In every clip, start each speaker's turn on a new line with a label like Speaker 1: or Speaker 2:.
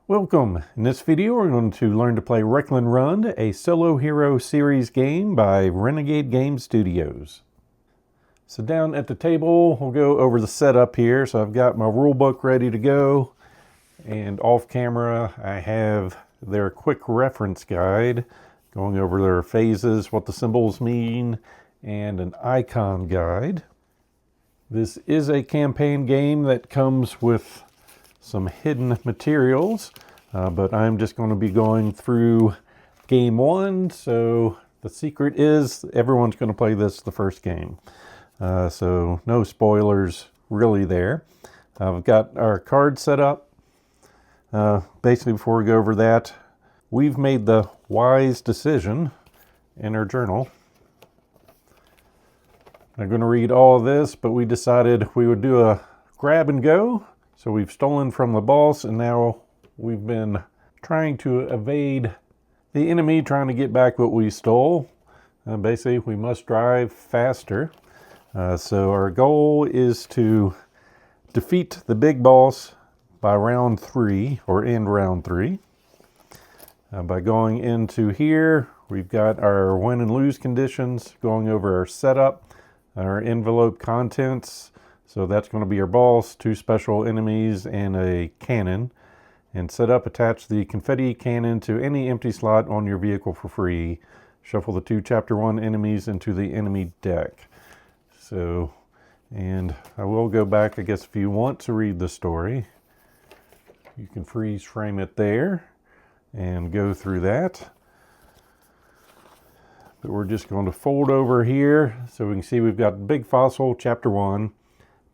Speaker 1: Welcome! In this video we're going to learn to play Wreckland Run, a solo hero series game by Renegade Game Studios. So down at the table we'll go over the setup here. So I've got my rule book ready to go, and off camera I have their quick reference guide going over their phases, what the symbols mean, and an icon guide. This is a campaign game that comes with some hidden materials, but I'm just going to be going through game one. So the secret is everyone's going to play this the first game. So no spoilers really there. I've got our card set up. Basically, before we go over that, we've made the wise decision in our journal. I'm going to read all of this, but we decided we would do a grab and go. So we've stolen from the boss, and now we've been trying to evade the enemy, trying to get back what we stole. Basically, we must drive faster. So our goal is to defeat the big boss by round 3, or end round 3. By going into here, we've got our win and lose conditions, going over our setup, our envelope contents. So that's going to be our boss, 2 special enemies, and a cannon. And set up, attach the confetti cannon to any empty slot on your vehicle for free. Shuffle the 2 Chapter 1 enemies into the enemy deck. So, and I will go back, I guess, if you want to read the story. You can freeze frame it there and go through that. But we're just going to fold over here so we can see we've got Big Fossil, Chapter 1.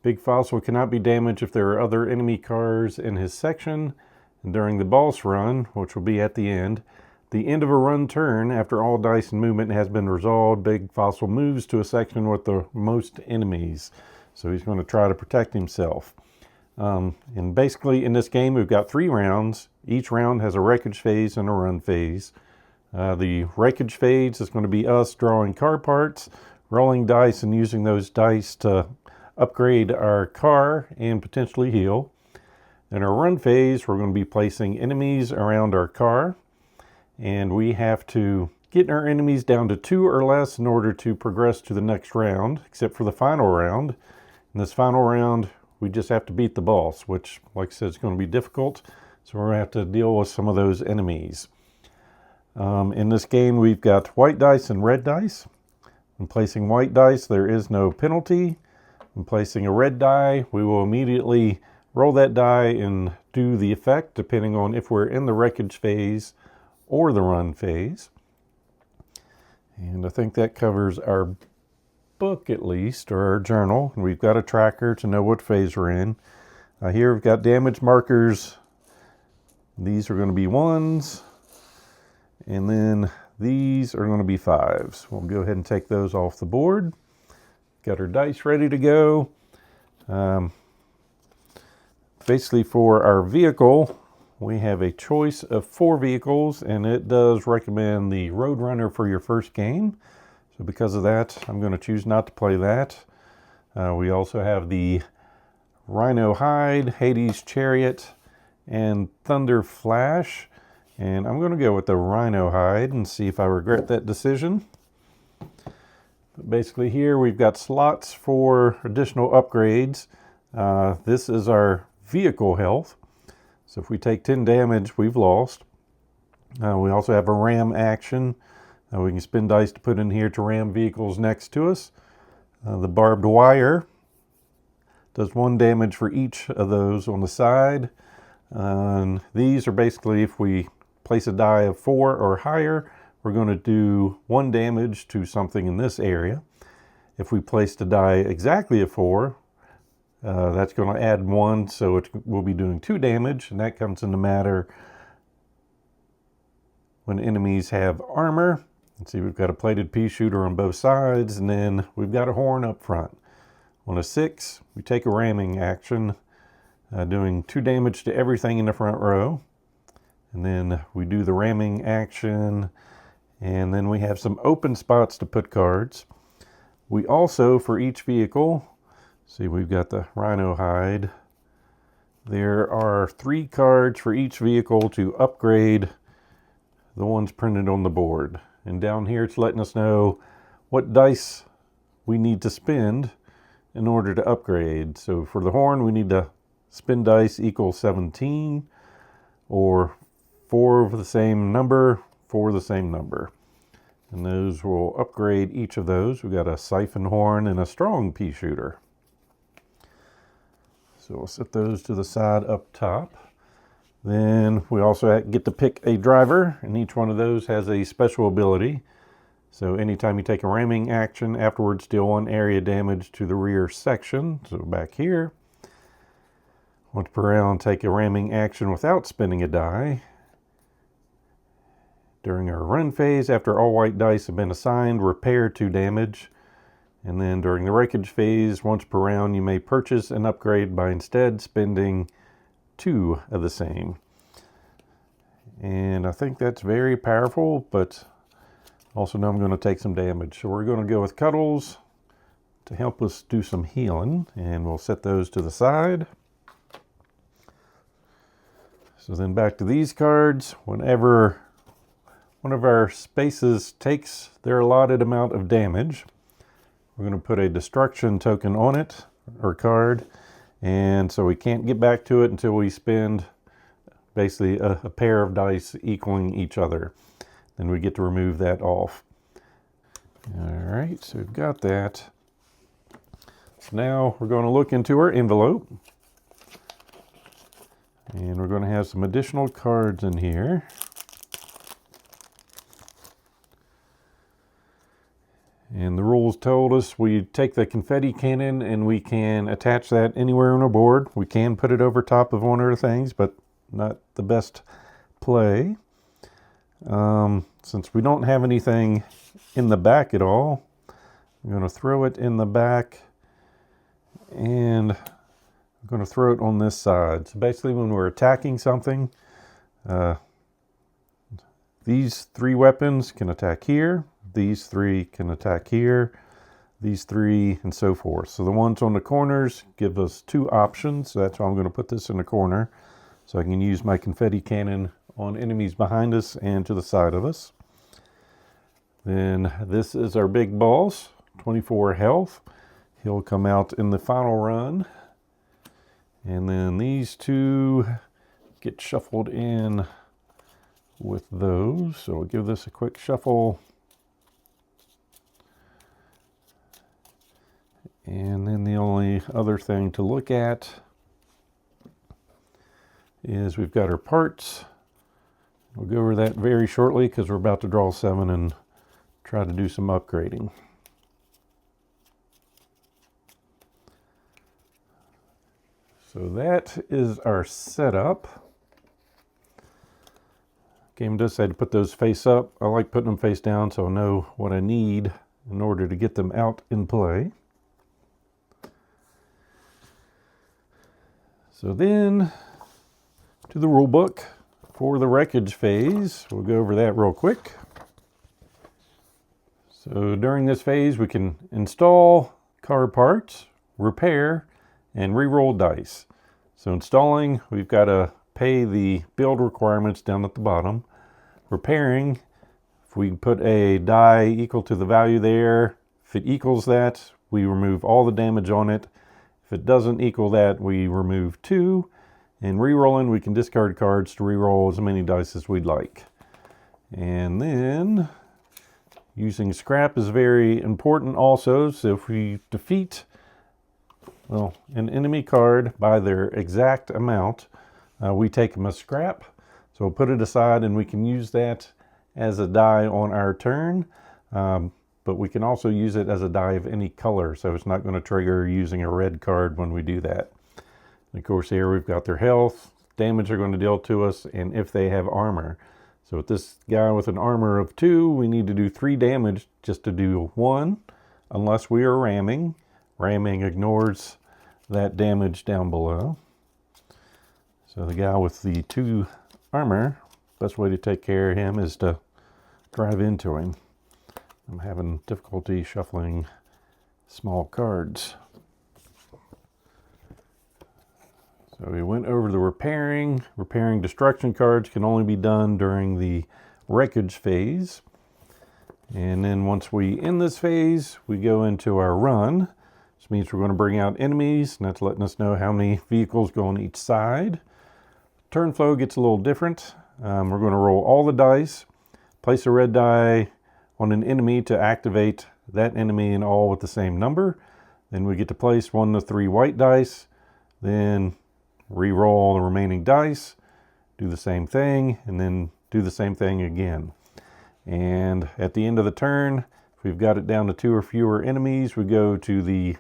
Speaker 1: Big Fossil cannot be damaged if there are other enemy cars in his section. And during the boss run, which will be at the end of a run turn, after all dice and movement has been resolved, Big Fossil moves to a section with the most enemies. So he's going to try to protect himself. And basically in this game we've got 3 rounds. Each round has a wreckage phase and a run phase. The wreckage phase is going to be us drawing car parts, rolling dice, and using those dice to upgrade our car and potentially heal. In our run phase, we're going to be placing enemies around our car, and we have to get our enemies down to 2 or less in order to progress to the next round, except for the final round. In this final round, we just have to beat the boss, which, like I said, is going to be difficult, so we're going to have to deal with some of those enemies. In this game, we've got white dice and red dice. In placing white dice, there is no penalty. In placing a red die, we will immediately roll that die and do the effect, depending on if we're in the wreckage phase or the run phase. And I think that covers our book, at least, or our journal. And we've got a tracker to know what phase we're in. Here we've got damage markers. These are going to be 1s. And then these are going to be 5s. We'll go ahead and take those off the board. Got our dice ready to go. Basically, for our vehicle, we have a choice of 4 vehicles, and it does recommend the Roadrunner for your first game. So because of that, I'm going to choose not to play that. We also have the Rhino Hide, Hades Chariot, and Thunder Flash. And I'm going to go with the Rhino Hide and see if I regret that decision. Basically here we've got slots for additional upgrades. This is our vehicle health. So if we take 10 damage, we've lost. We also have a ram action. We can spin dice to put in here to ram vehicles next to us. The barbed wire does 1 damage for each of those on the side. And these are basically, if we place a die of 4 or higher, we're going to do 1 damage to something in this area. If we placed a die exactly a 4, that's going to add 1, so we'll be doing 2 damage, and that comes into matter when enemies have armor. Let's see, we've got a plated pea shooter on both sides, and then we've got a horn up front. On a 6, we take a ramming action, doing 2 damage to everything in the front row. And then we do the ramming action, and then we have some open spots to put cards. We also, for each vehicle, see, we've got the Rhino Hide. There are 3 cards for each vehicle to upgrade the ones printed on the board. And down here it's letting us know what dice we need to spend in order to upgrade. So for the horn, we need to spin dice equals 17, or 4 of the same number, 4 of the same number. And those will upgrade each of those. We've got a siphon horn and a strong pea shooter. So we'll set those to the side up top. Then we also get to pick a driver, and each one of those has a special ability. So anytime you take a ramming action, afterwards deal 1 area damage to the rear section. So back here, once per round, take a ramming action without spinning a die. During our run phase, after all white dice have been assigned, repair 2 damage. And then during the wreckage phase, once per round, you may purchase an upgrade by instead spending 2 of the same. And I think that's very powerful, but also know I'm going to take some damage. So we're going to go with Cuddles to help us do some healing, and we'll set those to the side. So then back to these cards. Whenever one of our spaces takes their allotted amount of damage, we're going to put a destruction token on it, or card, and so we can't get back to it until we spend basically a pair of dice equaling each other. Then we get to remove that off. All right, so we've got that. So now we're going to look into our envelope, and we're going to have some additional cards in here. And the rules told us we take the confetti cannon and we can attach that anywhere on our board. We can put it over top of one of the things, but not the best play. Since we don't have anything in the back at all, I'm going to throw it in the back, and I'm going to throw it on this side. So basically when we're attacking something, these 3 weapons can attack here. These 3 can attack here, these 3, and so forth. So the ones on the corners give us 2 options. So that's why I'm going to put this in the corner, so I can use my confetti cannon on enemies behind us and to the side of us. Then this is our big boss, 24 health. He'll come out in the final run. And then these 2 get shuffled in with those. So we'll give this a quick shuffle. And then the only other thing to look at is we've got our parts. We'll go over that very shortly because we're about to draw 7 and try to do some upgrading. So that is our setup. Game does say to put those face up. I like putting them face down so I know what I need in order to get them out in play. So then to the rule book for the wreckage phase. We'll go over that real quick. So during this phase we can install car parts, repair, and re-roll dice. So installing, we've got to pay the build requirements down at the bottom. Repairing, if we put a die equal to the value there, if it equals that, we remove all the damage on it. If it doesn't equal that, we remove 2. And re-rolling, we can discard cards to re-roll as many dice as we'd like. And then using scrap is very important also. So if we defeat, well, an enemy card by their exact amount, we take them as scrap. So we'll put it aside and we can use that as a die on our turn. But we can also use it as a die of any color, so it's not going to trigger using a red card when we do that. And of course here we've got their health, damage they're going to deal to us, and if they have armor. So with this guy with an armor of 2, we need to do 3 damage just to do 1, unless we are ramming. Ramming ignores that damage down below. So the guy with the 2 armor, best way to take care of him is to drive into him. I'm having difficulty shuffling small cards. So we went over the repairing. Repairing destruction cards can only be done during the wreckage phase. And then once we end this phase, we go into our run. This means we're going to bring out enemies, and that's letting us know how many vehicles go on each side. Turn flow gets a little different. We're going to roll all the dice, place a red die on an enemy to activate that enemy and all with the same number. Then we get to place 1 to 3 white dice, then re-roll the remaining dice, do the same thing, and then do the same thing again. And at the end of the turn, if we've got it down to 2 or fewer enemies, we go to the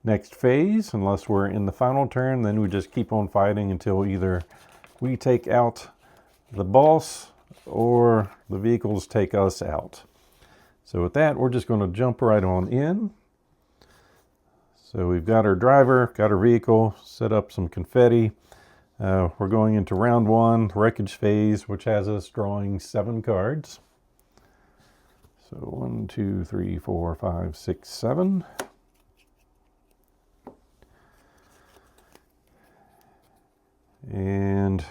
Speaker 1: next phase. Unless we're in the final turn, then we just keep on fighting until either we take out the boss or the vehicles take us out. So with that, we're just going to jump right on in. So we've got our driver, got our vehicle, set up some confetti. We're going into round 1, wreckage phase, which has us drawing 7 cards. So 1, 2, 3, 4, 5, 6, 7. And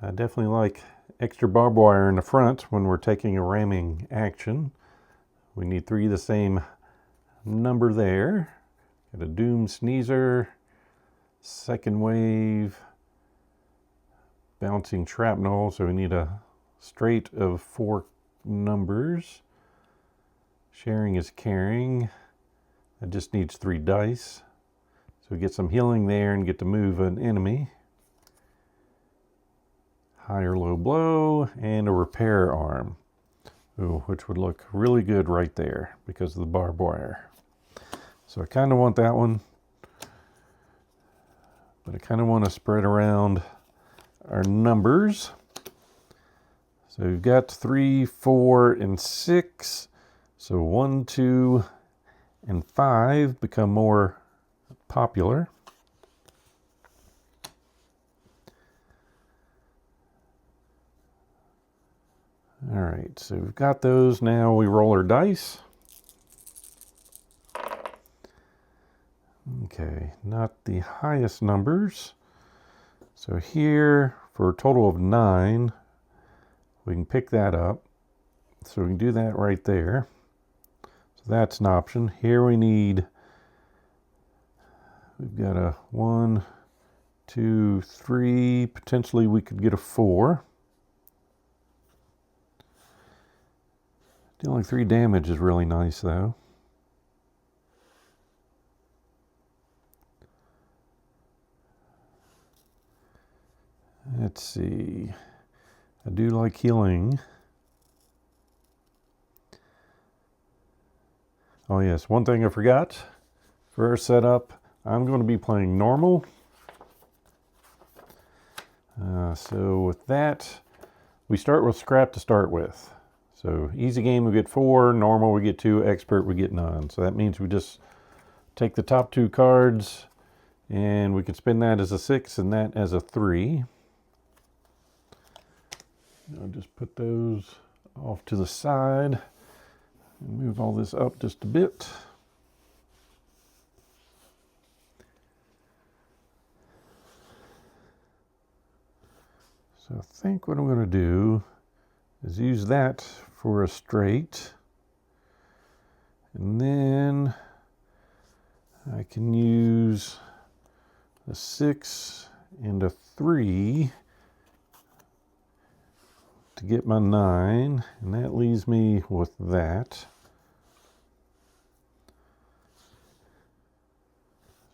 Speaker 1: I definitely like extra barbed wire in the front when we're taking a ramming action. We need 3 of the same number there. Got a Doom Sneezer, second wave, bouncing shrapnel, so we need a straight of 4 numbers. Sharing is caring. It just needs 3 dice. So we get some healing there and get to move an enemy. High or low blow, and a repair arm. Ooh, which would look really good right there because of the barbed wire. So I kind of want that one, but I kind of want to spread around our numbers. So we've got 3, 4, and 6. So 1, 2, and 5 become more popular. All right, so we've got those. Now we roll our dice. Okay, not the highest numbers. So here, for a total of 9, we can pick that up. So we can do that right there. So that's an option. Here we've got a 1, 2, 3. Potentially we could get a 4. Dealing 3 damage is really nice though. Let's see. I do like healing. Oh yes, one thing I forgot. For our setup, I'm going to be playing normal. So with that, we start with scrap to start with. So easy game we get 4, normal we get 2, expert we get none. So that means we just take the top 2 cards and we can spin that as a 6 and that as a 3. I'll just put those off to the side and move all this up just a bit. So I think what I'm going to do is use that for a straight, and then I can use a 6 and a 3 to get my 9, and that leaves me with that.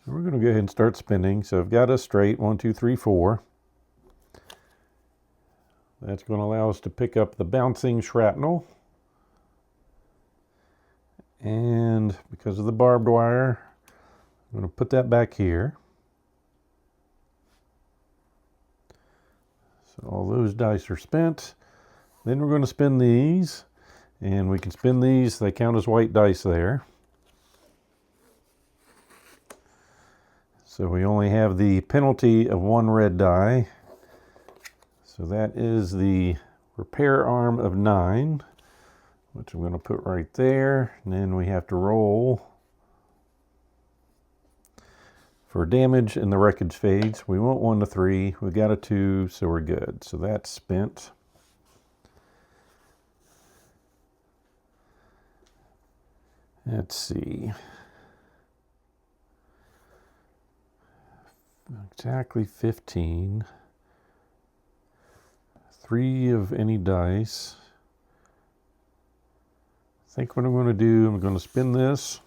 Speaker 1: So we're going to go ahead and start spinning. So I've got a straight, 1, 2, 3, 4. That's going to allow us to pick up the bouncing shrapnel. And because of the barbed wire, I'm going to put that back here. So all those dice are spent. Then we're going to spin these. And we can spin these. They count as white dice there. So we only have the penalty of 1 red die. So that is the repair arm of 9, which I'm going to put right there. And then we have to roll For damage in the wreckage phase, we want 1 to 3. We got a 2, so we're good. So that's spent. Let's see. Exactly 15. 3 of any dice. I think what I'm going to do, I'm going to spin this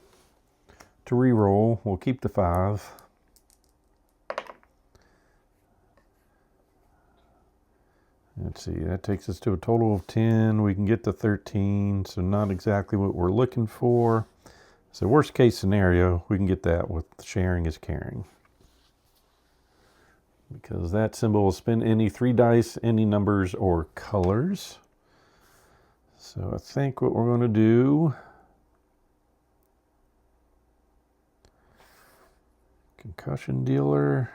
Speaker 1: to re-roll. We'll keep the 5. Let's see, that takes us to a total of 10. We can get to 13, so not exactly what we're looking for. So worst case scenario, we can get that with sharing is caring. Because that symbol will spin any 3 dice, any numbers or colors. So I think what we're going to do, concussion dealer.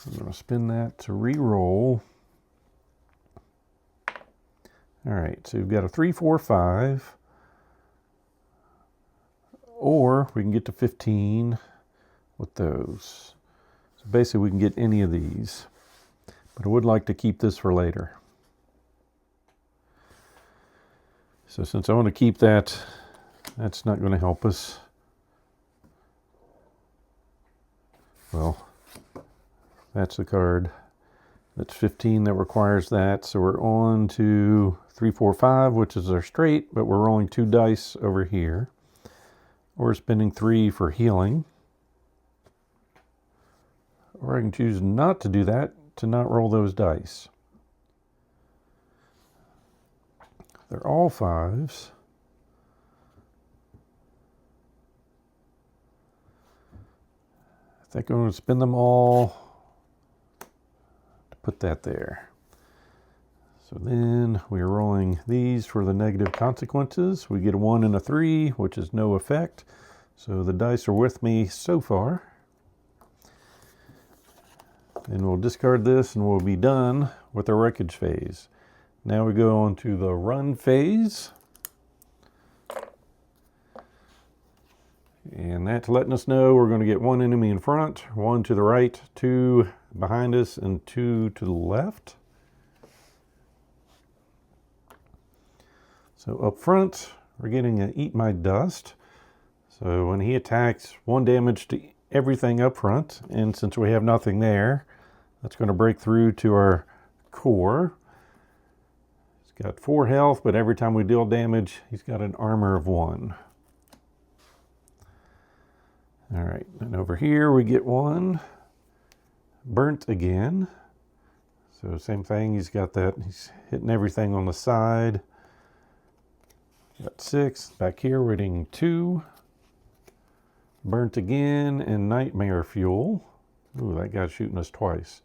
Speaker 1: I'm going to spin that to re-roll. All right, so we've got a 3, 4, 5. Or we can get to 15 with those. So basically we can get any of these. But I would like to keep this for later. So since I want to keep that, that's not going to help us. Well, that's the card. That's 15 that requires that. So we're on to 3, 4, 5, which is our straight, but we're rolling 2 dice over here. Or spending 3 for healing. Or I can choose not to do that, to not roll those dice. They're all 5s. I think I'm going to spin them all to put that there. So then we're rolling these for the negative consequences. We get a 1 and a 3, which is no effect. So the dice are with me so far. And we'll discard this and we'll be done with our wreckage phase. Now we go on to the run phase. And that's letting us know we're going to get 1 enemy in front, 1 to the right, 2 behind us, and 2 to the left. So up front, we're getting an Eat My Dust. So when he attacks, 1 damage to everything up front. And since we have nothing there, that's going to break through to our core. He's got 4 health, but every time we deal damage, he's got an armor of 1. All right, and over here we get 1 burnt again. So same thing, he's got that, he's hitting everything on the side. Got 6. Back here we're getting 2. Burnt again and nightmare fuel. Ooh, that guy's shooting us twice.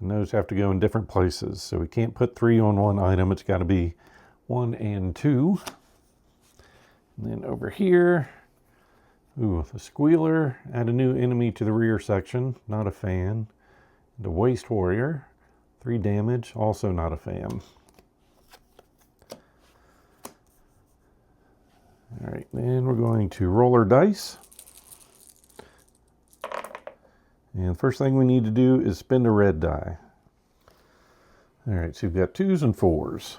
Speaker 1: And those have to go in different places. So we can't put 3 on one item. It's got to be 1 and 2. And then over here, ooh, the squealer. Add a new enemy to the rear section. Not a fan. The waste warrior. 3 damage. Also not a fan. All right, then we're going to roll our dice. And the first thing we need to do is spin a red die. All right, so you've got 2s and 4s,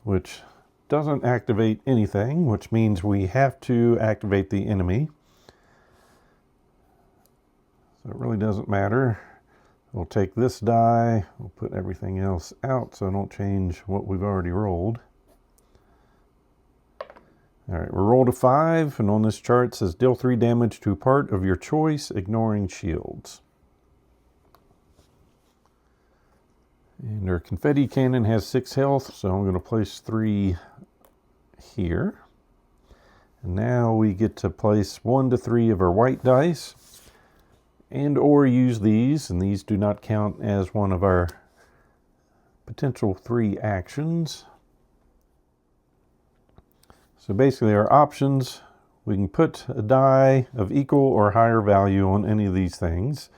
Speaker 1: which doesn't activate anything, which means we have to activate the enemy. So it really doesn't matter. We'll take this die, we'll put everything else out so I don't change what we've already rolled. All right, we rolled a 5, and on this chart it says deal 3 damage to a part of your choice, ignoring shields. And our confetti cannon has 6 health, so I'm going to place 3 here. And now we get to place 1 to 3 of our white dice, and or use these, and these do not count as one of our potential 3 actions. So basically our options, we can put a die of equal or higher value on any of these things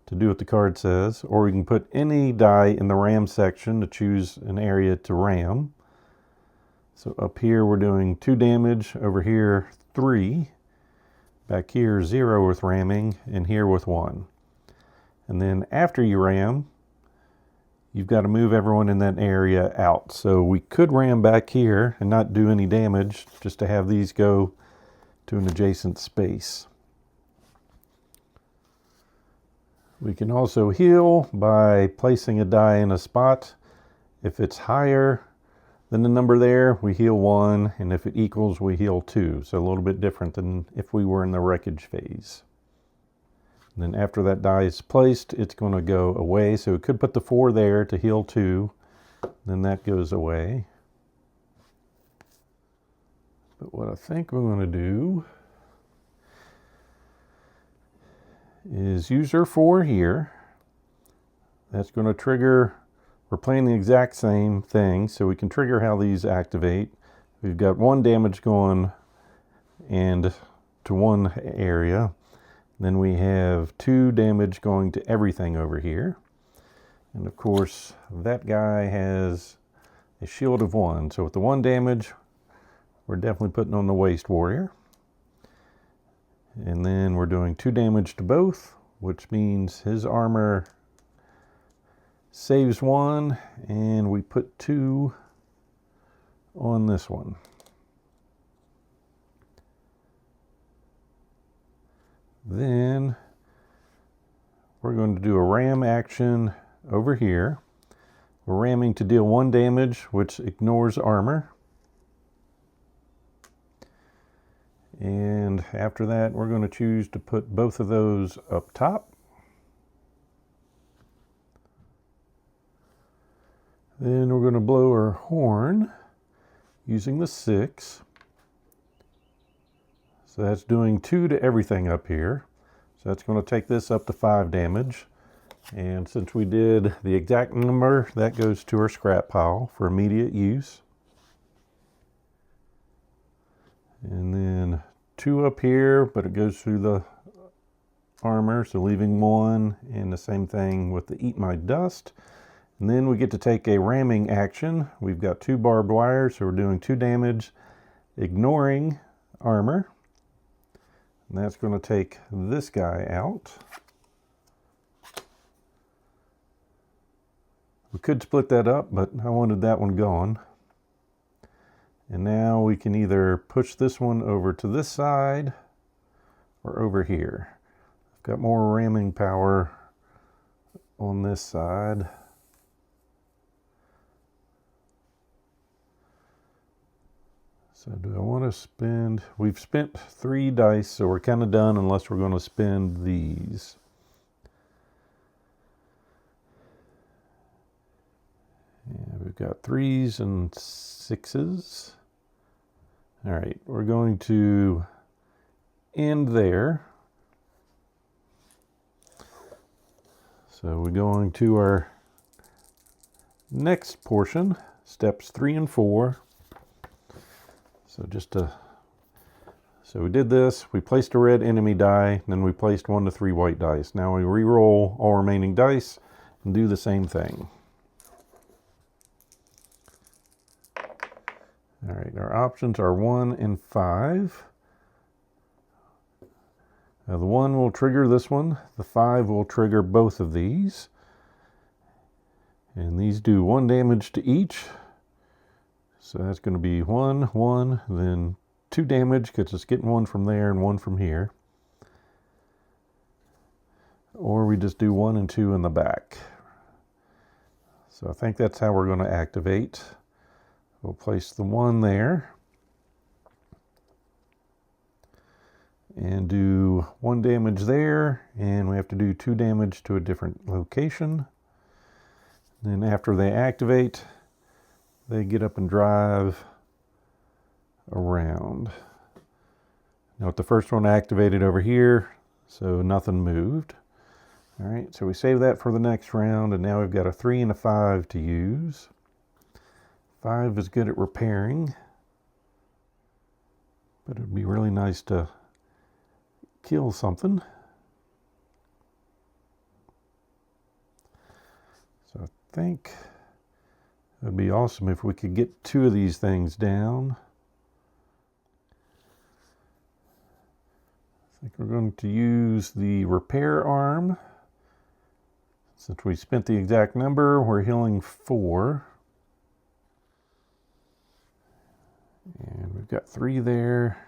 Speaker 1: to do what the card says, or we can put any die in the ram section to choose an area to ram. So up here we're doing 2 damage, over here 3. Back here, 0 with ramming, and here with 1. And then after you ram, you've got to move everyone in that area out. So we could ram back here and not do any damage, just to have these go to an adjacent space. We can also heal by placing a die in a spot. If it's higher than the number there, we heal 1, and if it equals, we heal 2. So a little bit different than if we were in the wreckage phase. And then after that die is placed, it's going to go away. So we could put the 4 there to heal 2. Then that goes away. But what I think we're going to do is use our 4 here. That's going to trigger, we're playing the exact same thing, so we can trigger how these activate. We've got 1 damage going and to 1 area. Then we have 2 damage going to everything over here. And of course, that guy has a shield of 1. So with the 1 damage, we're definitely putting on the Waste Warrior. And then we're doing 2 damage to both, which means his armor saves 1, and we put 2 on this one. Then we're going to do a ram action over here. We're ramming to deal 1 damage, which ignores armor. And after that, we're going to choose to put both of those up top. Then we're going to blow our horn using the 6. So that's doing 2 to everything up here. So that's going to take this up to 5 damage. And since we did the exact number, that goes to our scrap pile for immediate use. And then 2 up here, but it goes through the armor, so leaving 1, and the same thing with the Eat My Dust. And then we get to take a ramming action. We've got 2 barbed wires, so we're doing 2 damage, ignoring armor. And that's going to take this guy out. We could split that up, but I wanted that one gone. And now we can either push this one over to this side or over here. I've got more ramming power on this side. So do I want to spend, we've spent 3 dice, so we're kind of done unless we're going to spend these. Yeah, we've got 3s and 6s. All right, we're going to end there. So we're going to our next portion, steps 3 and 4. So we did this, we placed a red enemy die, then we placed 1 to 3 white dice. Now we re-roll all remaining dice and do the same thing. All right, our options are 1 and 5. Now the 1 will trigger this one, the 5 will trigger both of these. And these do 1 damage to each. So that's going to be 1, 1, then 2 damage because it's getting 1 from there and 1 from here. Or we just do 1 and 2 in the back. So I think that's how we're going to activate. We'll place the 1 there. And do 1 damage there. And we have to do 2 damage to a different location. Then after they activate, they get up and drive around. Now with the first one activated over here, so nothing moved. All right, so we save that for the next round, and now we've got a 3 and a 5 to use. 5 is good at repairing, but it would be really nice to kill something. So I think it would be awesome if we could get 2 of these things down. I think we're going to use the repair arm. Since we spent the exact number, we're healing 4. And we've got 3 there.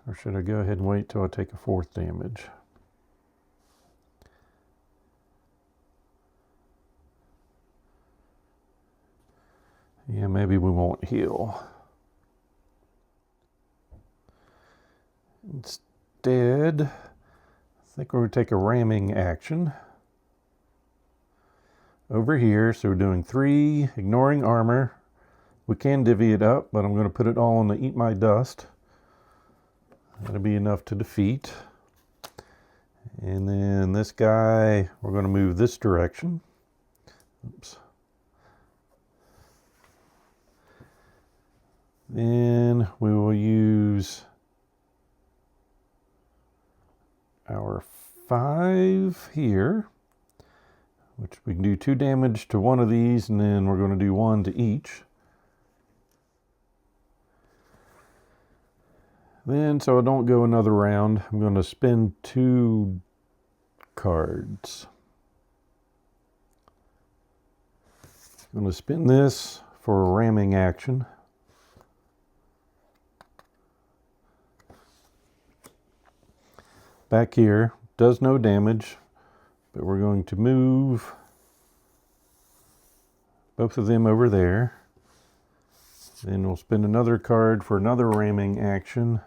Speaker 1: Or should I go ahead and wait till I take a 4th damage? Yeah, maybe we won't heal. Instead, I think we're going to take a ramming action over here. So we're doing 3, ignoring armor. We can divvy it up, but I'm going to put it all on the Eat My Dust. That'll be enough to defeat. And then this guy, we're going to move this direction. Oops. Then we will use our 5 here, which we can do 2 damage to one of these, and then we're going to do 1 to each. Then, so I don't go another round, I'm going to spend 2 cards. I'm going to spin this for a ramming action. Back here, does no damage, but we're going to move both of them over there. Then we'll spend another card for another ramming action,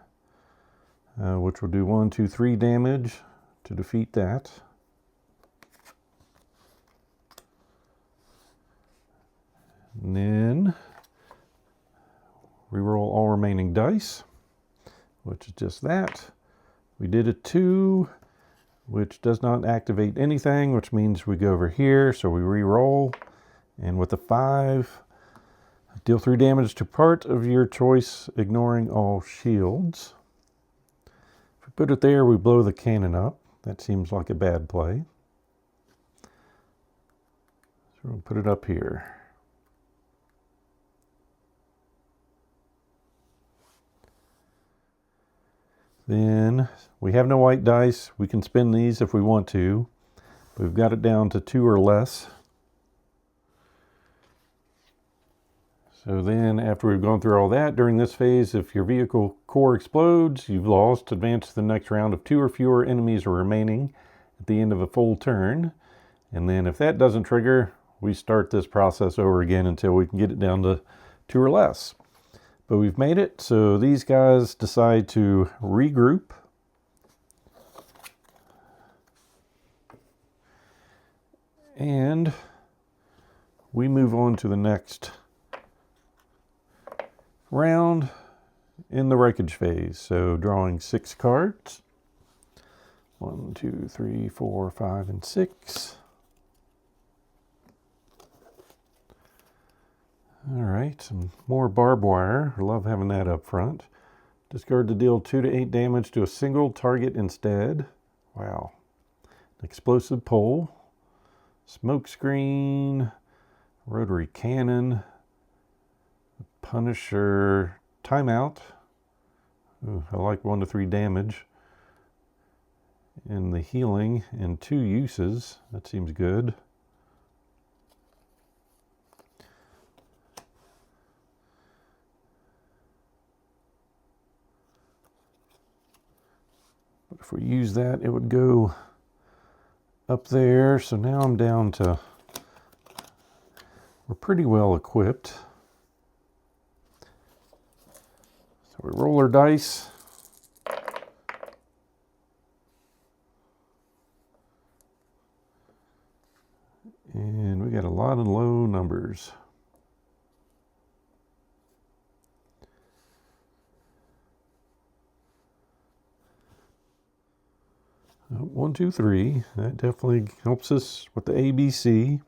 Speaker 1: which will do 1, 2, 3 damage to defeat that. And then reroll all remaining dice, which is just that. We did a 2, which does not activate anything, which means we go over here, so we re-roll. And with a 5, deal 3 damage to part of your choice, ignoring all shields. If we put it there, we blow the cannon up. That seems like a bad play. So we'll put it up here. Then we have no white dice. We can spin these if we want to. We've got it down to 2 or less. So then after we've gone through all that, during this phase, if your vehicle core explodes, you've lost. Advance to the next round if 2 or fewer enemies are remaining at the end of a full turn. And then if that doesn't trigger, we start this process over again until we can get it down to 2 or less. But we've made it, so these guys decide to regroup. And we move on to the next round in the wreckage phase. So drawing 6 cards. 1, 2, 3, 4, 5, and 6. All right, some more barbed wire. I love having that up front. Discard to deal 2 to 8 damage to a single target instead. Wow. Explosive pole. Smoke screen. Rotary cannon. Punisher. Timeout. Ooh, I like 1 to 3 damage. And the healing in 2 uses. That seems good. But if we use that, it would go up there. So now I'm down to, we're pretty well equipped. So we roll our dice. And we got a lot of low numbers. 1, 2, 3. That definitely helps us with the ABC.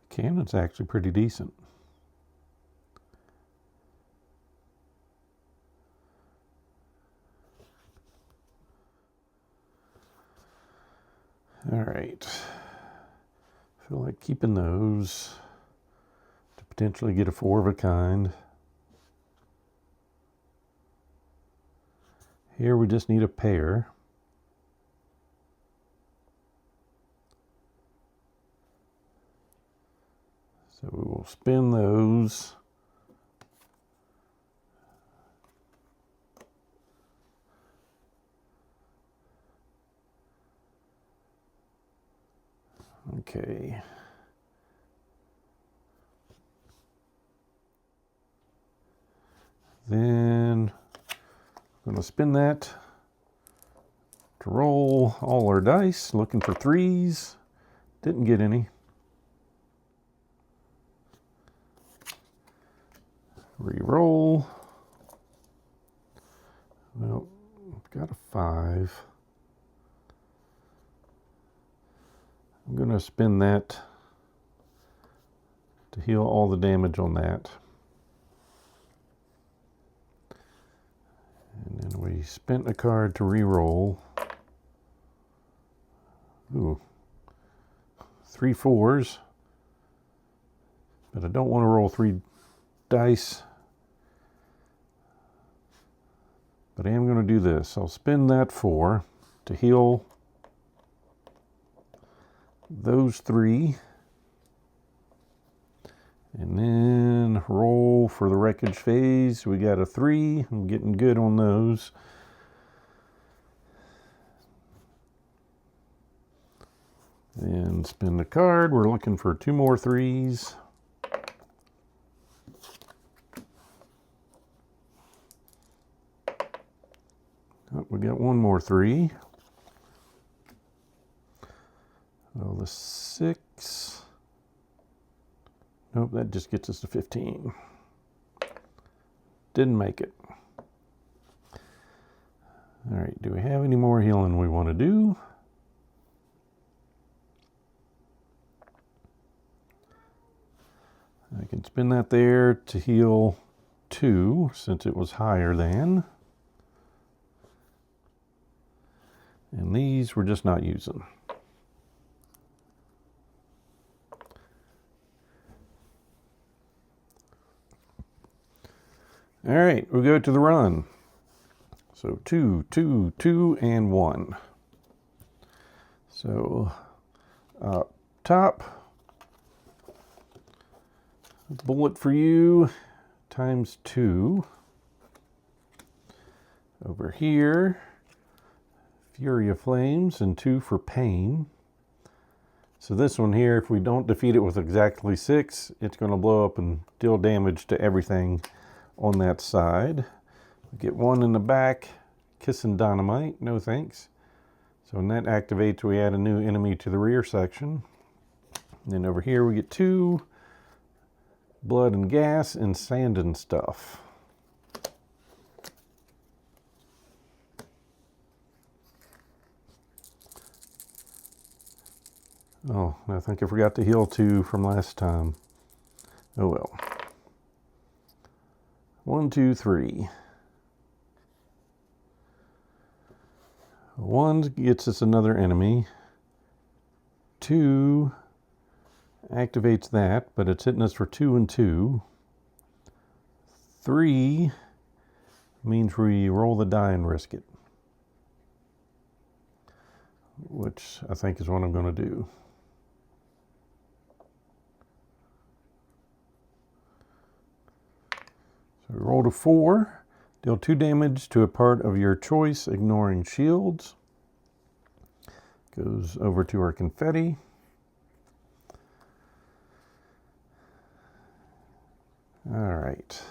Speaker 1: Cannon's actually pretty decent. All right. I feel like keeping those to Potentially get a 4 of a kind. Here we just need a pair. So we will spin those. Okay. Then I'm going to spin that to roll all our dice, looking for 3s. Didn't get any. Re-roll. Well, I've got a 5. I'm going to spin that to heal all the damage on that. And then we spent a card to re-roll. Ooh. 3 4s. But I don't want to roll 3 dice. But I am going to do this. I'll spin that 4 to heal those 3. And then roll for the wreckage phase. We got a 3. I'm getting good on those. Then spin the card. We're looking for 2 more 3s. Oh, we got 1 more 3. Oh, the 6. Nope, that just gets us to 15. Didn't make it. All right, do we have any more healing we want to do? I can spin that there to heal 2, since it was higher than. And these we're just not using. All right, we go to the run. So 2, 2, 2, and 1. So up top, bullet for you times 2. Over here, Fury of Flames and 2 for pain. So this one here, if we don't defeat it with exactly 6, it's going to blow up and deal damage to everything on that side. We get 1 in the back, Kissing Dynamite, no thanks. So when that activates, we add a new enemy to the rear section. And then over here we get 2, Blood and Gas and Sand and Stuff. Oh, I think I forgot to heal 2 from last time. Oh well. 1, 2, 3. 1 gets us another enemy. 2 activates that, but it's hitting us for 2 and 2. 3 means we roll the die and risk it, which I think is what I'm going to do. So we rolled a 4, deal 2 damage to a part of your choice, ignoring shields. Goes over to our confetti. All right.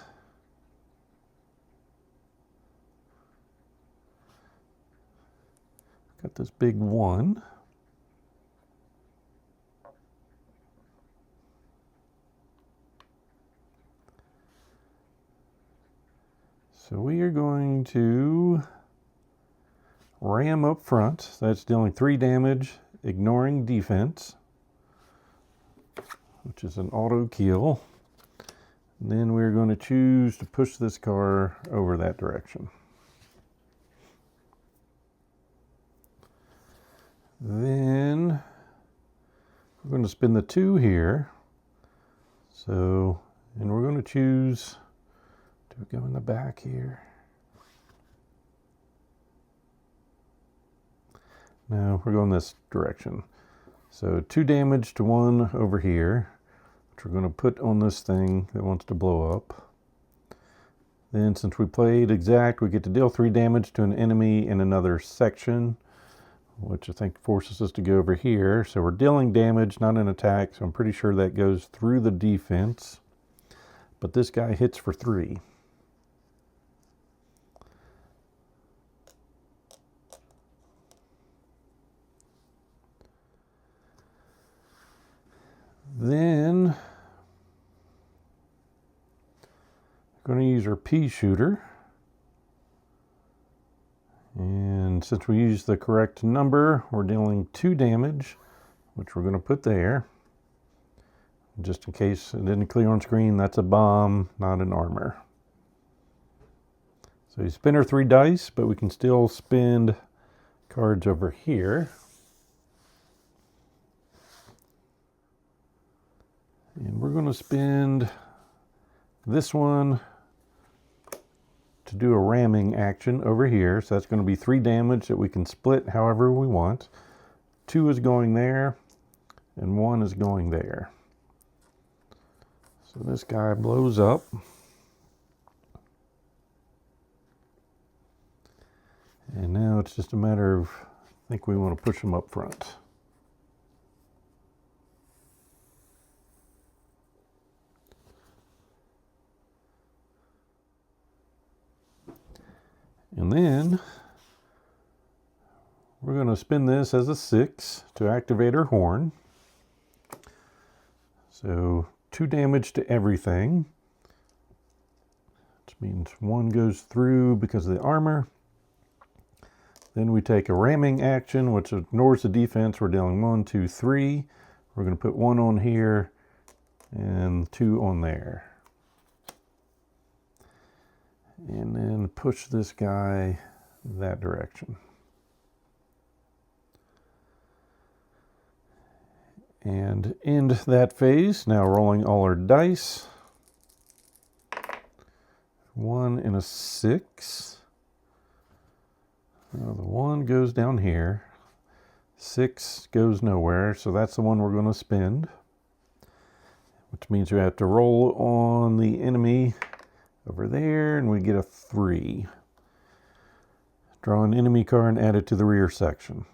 Speaker 1: Got this big 1. So we are going to ram up front. That's dealing 3 damage, ignoring defense, which is an auto kill. And then we're going to choose to push this car over that direction. Then we're going to spin the 2 here. So And we're going to choose to go in the back here. Now we're going this direction. So 2 damage to 1 over here, which we're going to put on this thing that wants to blow up. Then since we played exact, we get to deal 3 damage to an enemy in another section, which I think forces us to go over here. So we're dealing damage, not an attack, so I'm pretty sure that goes through the defense. But this guy hits for 3. Then we're going to use our pea shooter. And since we used the correct number, we're dealing 2 damage, which we're going to put there. Just in case it didn't clear on screen, that's a bomb, not an armor. So you spin our 3 dice, but we can still spend cards over here. And we're going to spend this one to do a ramming action over here. So that's going to be 3 damage that we can split however we want. 2 is going there, and 1 is going there. So this guy blows up. And now it's just a matter of, I think we want to push him up front. And then we're going to spin this as a 6 to activate our horn. So 2 damage to everything, which means 1 goes through because of the armor. Then we take a ramming action, which ignores the defense. We're dealing 1, 2, 3. We're going to put 1 on here and 2 on there. And then push this guy that direction. And end that phase. Now rolling all our dice. 1 and a 6. Now the 1 goes down here. 6 goes nowhere, so that's the one we're going to spend. Which means we have to roll on the enemy over there, and we get a 3. Draw an enemy card and add it to the rear section.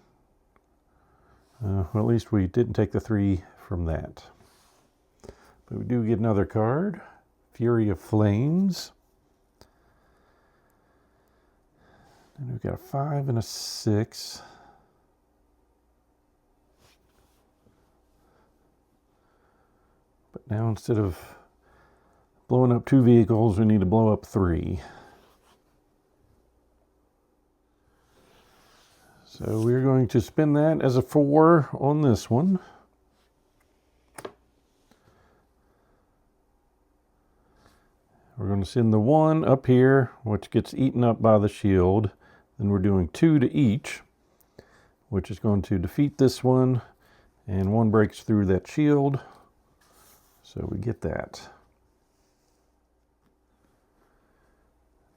Speaker 1: Well, at least we didn't take the 3 from that. But we do get another card, Fury of Flames. And we've got a 5 and a 6. But now instead of blowing up 2 vehicles, we need to blow up 3. So we're going to spin that as a 4 on this one. We're going to send the 1 up here, which gets eaten up by the shield. Then we're doing 2 to each, which is going to defeat this one. And 1 breaks through that shield. So we get that.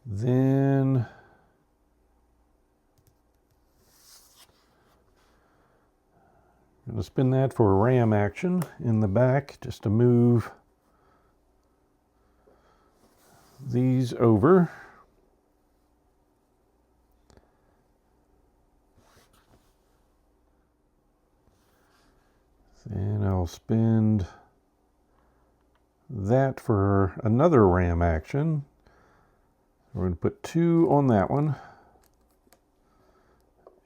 Speaker 1: Then I'm going to spin that for a ram action in the back, just to move these over. Then I'll spend that for another ram action. We're going to put 2 on that one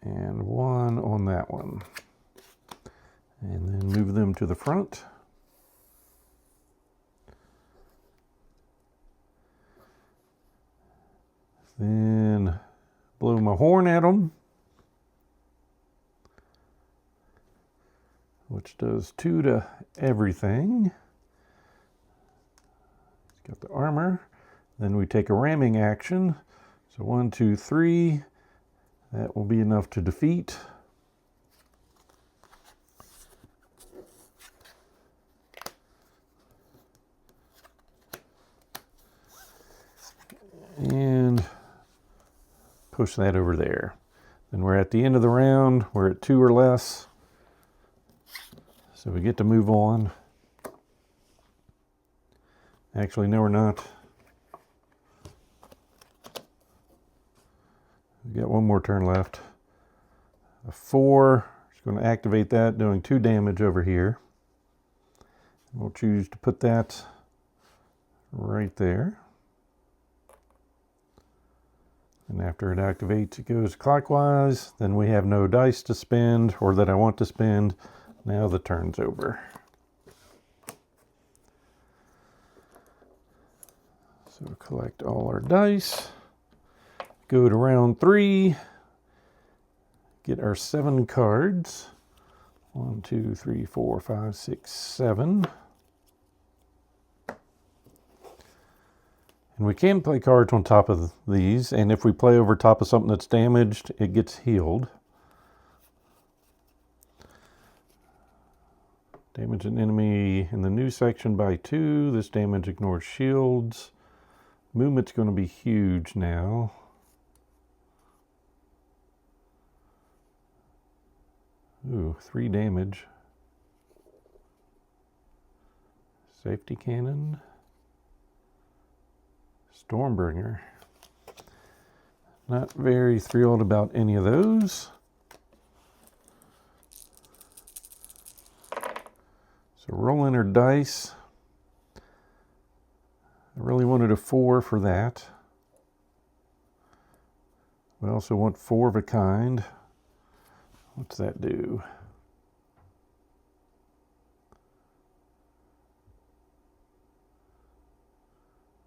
Speaker 1: and 1 on that one. And then move them to the front. Then blow my horn at them, which does 2 to everything. It's got the armor. Then we take a ramming action. So 1, 2, 3. That will be enough to defeat. and push that over there. Then we're at the end of the round. We're at 2 or less. So we get to move on. Actually, no, we're not. We've got 1 more turn left. A 4, just going to activate that, doing 2 damage over here. We'll choose to put that right there. And after it activates, it goes clockwise. Then we have no dice to spend, or that I want to spend. Now the turn's over. So collect all our dice. Go to round 3. Get our 7 cards. 1, 2, 3, 4, 5, 6, 7. And we can play cards on top of these, and if we play over top of something that's damaged, it gets healed. Damage an enemy in the new section by 2. This damage ignores shields. Movement's going to be huge now. Ooh, 3 damage. Safety cannon. Stormbringer. Not very thrilled about any of those. So roll in our dice. I really wanted a 4 for that. We also want 4 of a kind. What's that do?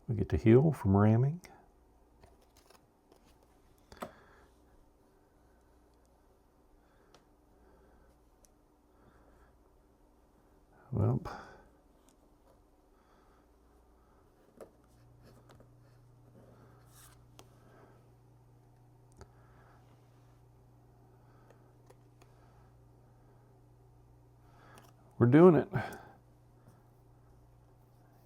Speaker 1: We get to heal from ramming. Well, we're doing it.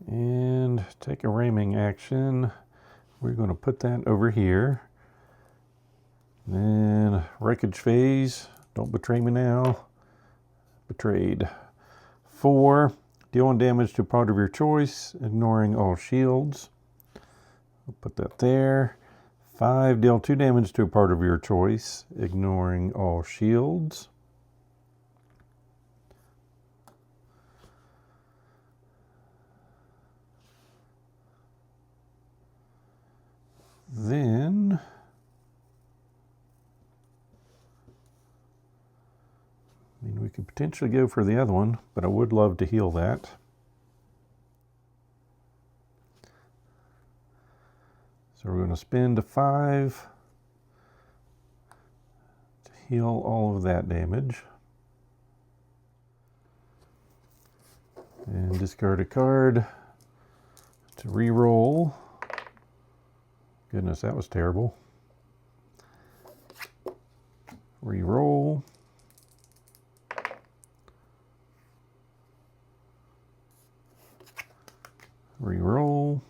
Speaker 1: And take a ramming action. We're going to put that over here. Then wreckage phase. Don't betray me now. Betrayed. 4. Deal 1 damage to a part of your choice, ignoring all shields. I'll put that there. 5. Deal 2 damage to a part of your choice, ignoring all shields. Then I mean, we could potentially go for the other one, but I would love to heal that. So we're going to spend a 5 to heal all of that damage. And discard a card to re-roll. Goodness, that was terrible. Re-roll. Re-roll.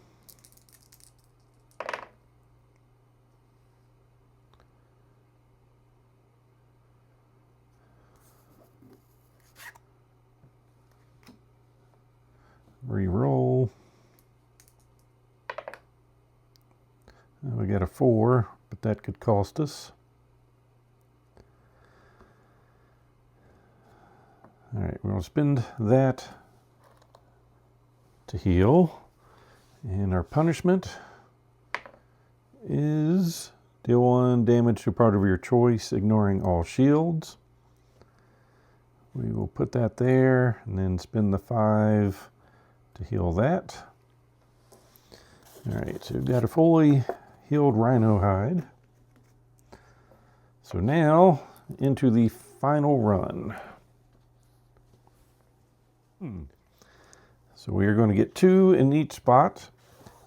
Speaker 1: Re-roll. We got a 4, but that could cost us. All right, we're going to spend that to heal. And our punishment is deal 1 damage to a part of your choice, ignoring all shields. We will put that there and then spend the 5 to heal that. All right, so we've got a fully healed rhino hide. So now into the final run. So we are going to get 2 in each spot.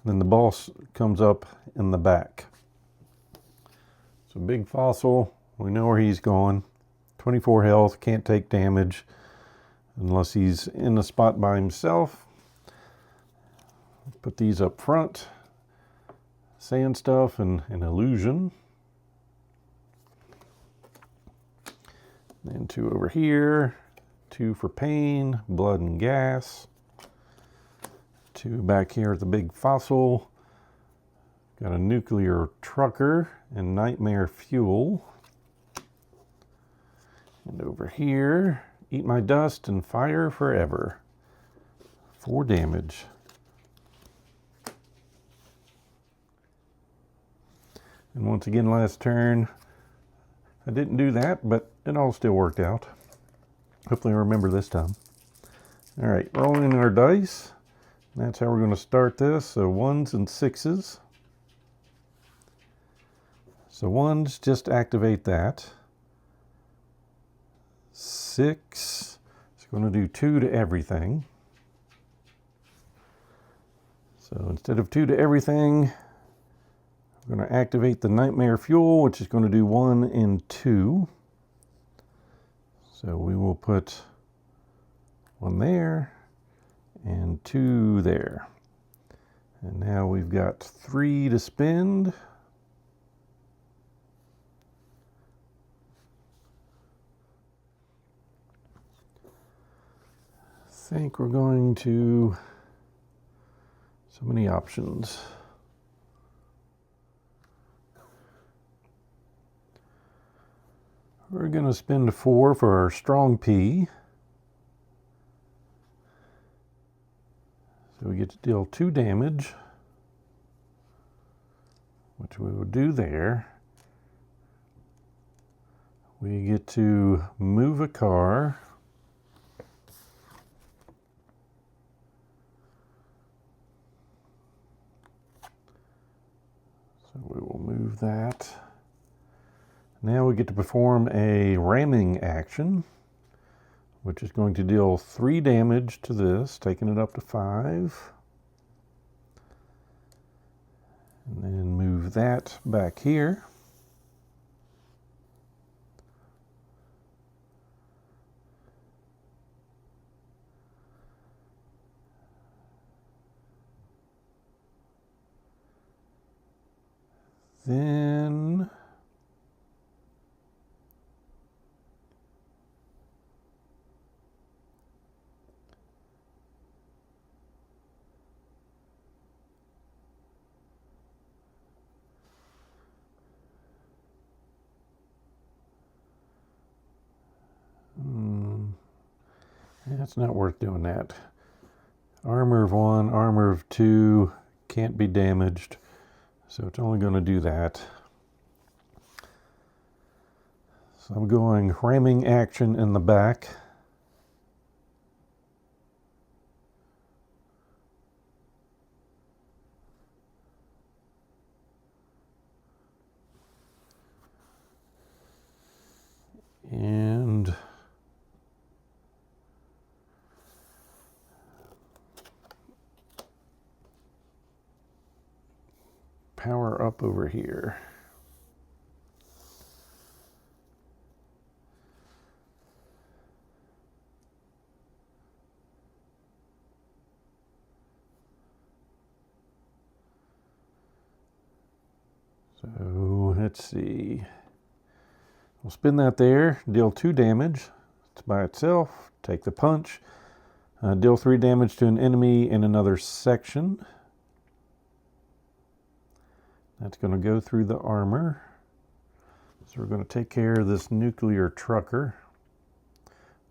Speaker 1: Then the boss comes up in the back. So big fossil, we know where he's going. 24 health, can't take damage unless he's in a spot by himself. Put these up front. sand stuff and an illusion. Then 2 over here, 2 for pain, blood and gas. 2 back here at the big fossil. Got a nuclear trucker and nightmare fuel. And over here, eat my dust and fire forever. 4 damage. And once again, last turn, I didn't do that, but it all still worked out. Hopefully I remember this time. All right, rolling our dice. That's how we're going to start this. So 1s and 6s. So 1s, just activate that. 6, it's going to do 2 to everything. So instead of 2 to everything, we're going to activate the Nightmare Fuel, which is going to do 1 and 2. So we will put 1 there and 2 there. And now we've got 3 to spend. I think we're going to, so many options. We're going to spend 4 for our strong P. So we get to deal 2 damage, which we will do there. We get to move a car. So we will move that. Now we get to perform a ramming action, which is going to deal 3 damage to this, taking it up to 5. And then move that back here. Then it's not worth doing that. Armor of 1, armor of 2 can't be damaged, so it's only going to do that. So I'm going ramming action in the back. And power up over here. So let's see. We'll spin that there, deal 2 damage. It's by itself. Take the punch. Deal 3 damage to an enemy in another section. That's going to go through the armor. So we're going to take care of this nuclear trucker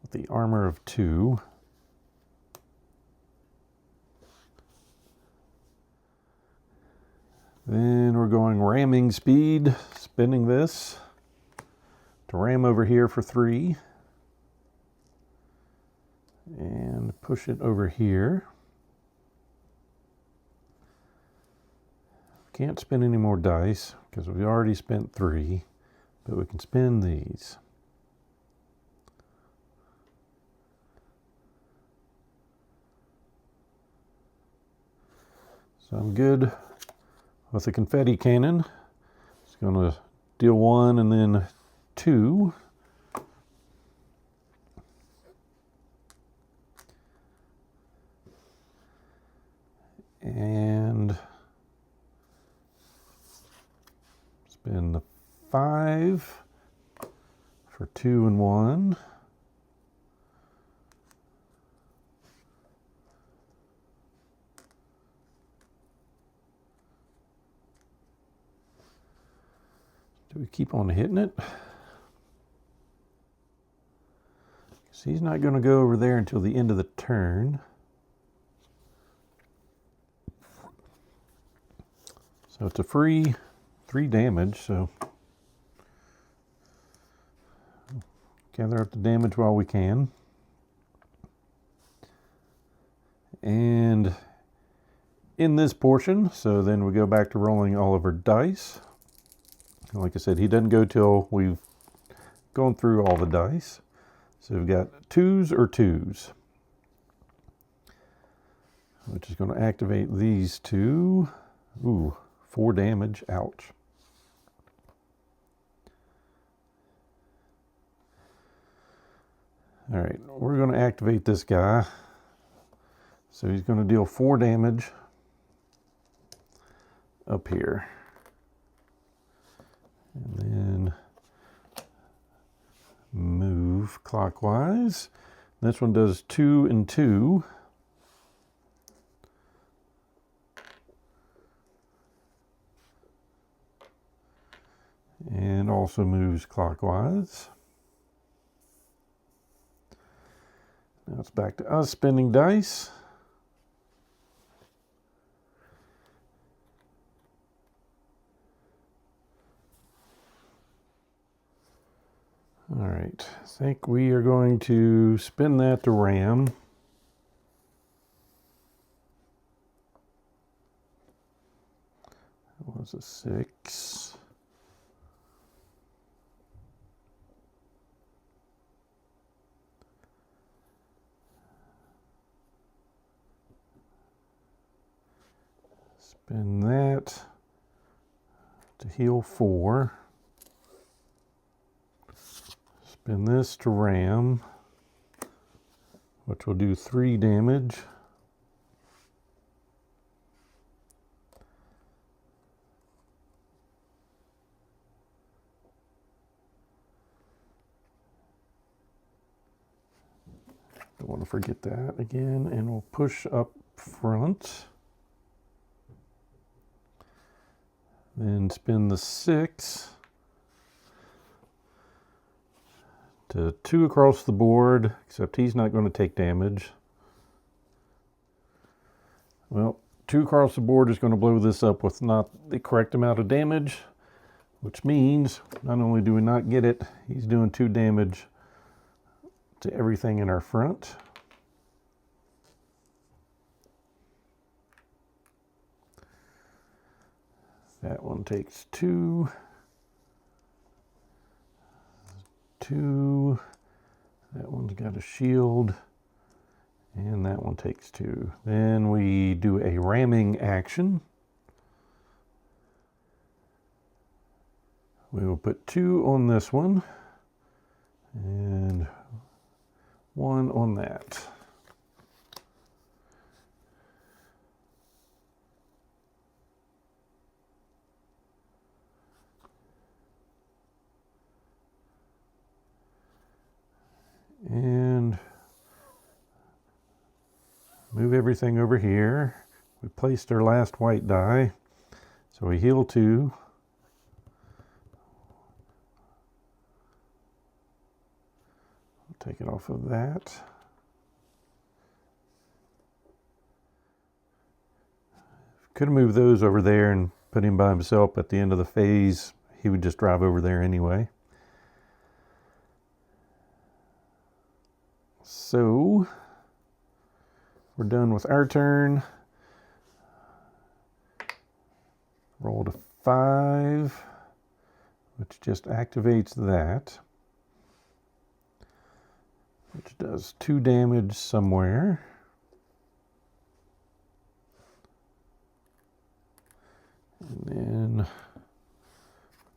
Speaker 1: with the armor of 2. Then we're going ramming speed, spinning this to ram over here for 3. And push it over here. Can't spin any more dice because we already spent 3, but we can spin these. So I'm good with the confetti cannon. It's going to deal 1 and then 2. And Spin the 5 for 2 and 1. Do we keep on hitting it? So he's not going to go over there until the end of the turn. So it's a free 3 damage, so gather up the damage while we can. And in this portion, so then we go back to rolling all of our dice. Like I said, he doesn't go till we've gone through all the dice. So we've got 2s or 2s, which is going to activate these 2. Ooh, 4 damage. Ouch. All right, we're going to activate this guy. So he's going to deal 4 damage up here. And then move clockwise. This one does 2 and 2. And also moves clockwise. Now it's back to us spinning dice. All right, I think we are going to spin that to ram. That was a 6. Spin that to heal 4. Spin this to ram, which will do 3 damage. Don't want to forget that again, and we'll push up front. Then spin the 6 to 2 across the board, except he's not going to take damage. Well, 2 across the board is going to blow this up with not the correct amount of damage, which means not only do we not get it, he's doing 2 damage to everything in our front. That one takes 2. 2. That one's got a shield. And that one takes 2. Then we do a ramming action. We will put 2 on this one. And 1 on that. And move everything over here. We placed our last white die, so we heal 2. Take it off of that. Could have moved those over there and put him by himself at the end of the phase. He would just drive over there anyway. So we're done with our turn. Rolled a 5, which just activates that, which does 2 damage somewhere. And then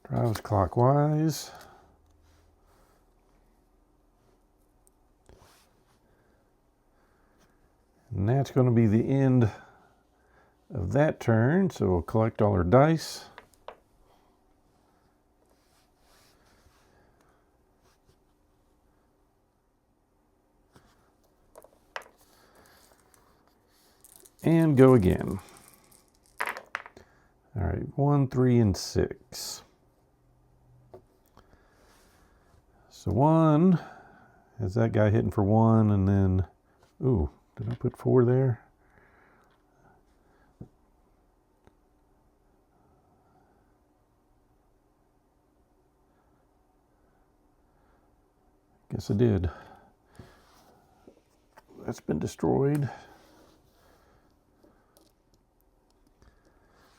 Speaker 1: drives clockwise. And that's going to be the end of that turn. So we'll collect all our dice. And go again. All right, 1, 3, and 6. So 1 has that guy hitting for 1, and then, ooh, did I put 4 there? Guess I did. That's been destroyed.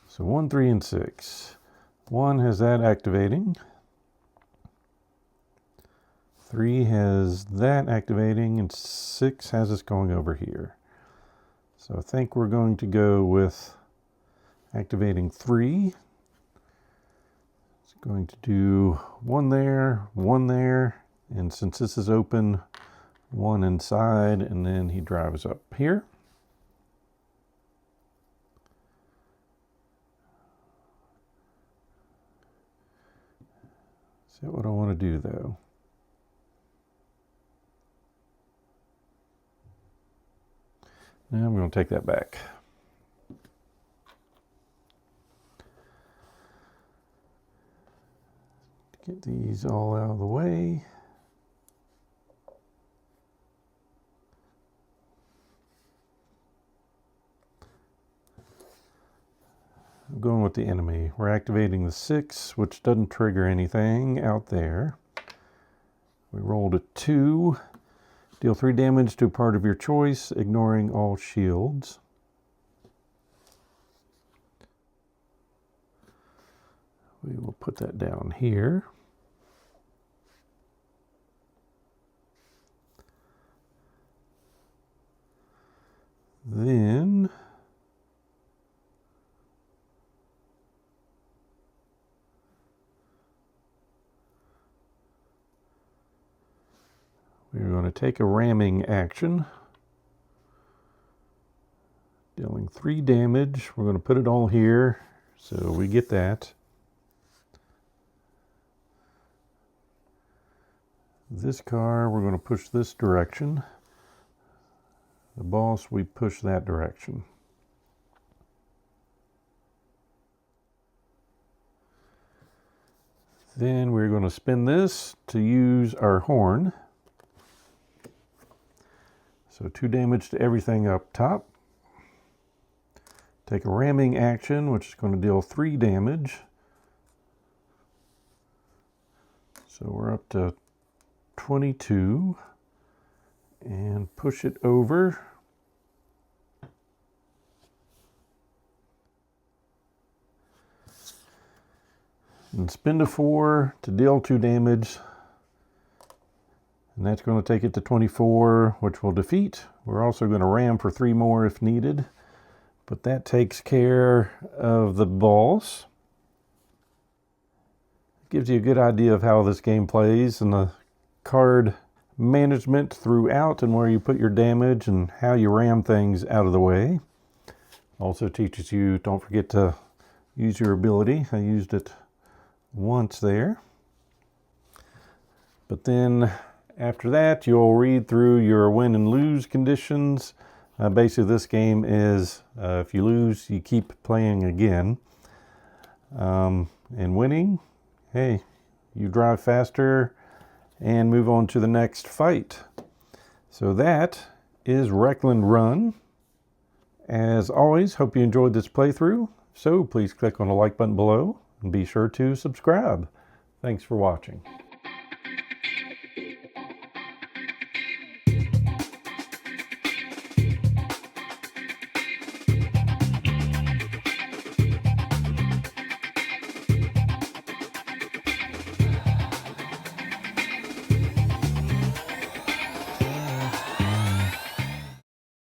Speaker 1: So 1, 3, and 6. 1 has that activating. 3 has that activating, and 6 has us going over here. So I think we're going to go with activating 3. It's going to do 1 there, and since this is open, 1 inside, and then he drives up here. See what I want to do though. Now I'm going to take that back. Get these all out of the way. I'm going with the enemy. We're activating the 6, which doesn't trigger anything out there. We rolled a 2. Deal 3 damage to a part of your choice, ignoring all shields. We will put that down here. Then we're going to take a ramming action, dealing 3 damage. We're going to put it all here, so we get that. This car, we're going to push this direction. The boss, we push that direction. Then we're going to spin this to use our horn. So 2 damage to everything up top. Take a ramming action, which is going to deal 3 damage. So we're up to 22. And push it over. And spin to 4 to deal 2 damage. And that's going to take it to 24, which will defeat. We're also going to ram for 3 more if needed. But that takes care of the boss. It gives you a good idea of how this game plays and the card management throughout and where you put your damage and how you ram things out of the way. Also teaches you, don't forget to use your ability. I used it once there. But then after that, you'll read through your win and lose conditions. Basically, this game is if you lose, you keep playing again. And winning, hey, you drive faster and move on to the next fight. So that is Wreckland Run. As always, hope you enjoyed this playthrough. So please click on the like button below and be sure to subscribe. Thanks for watching.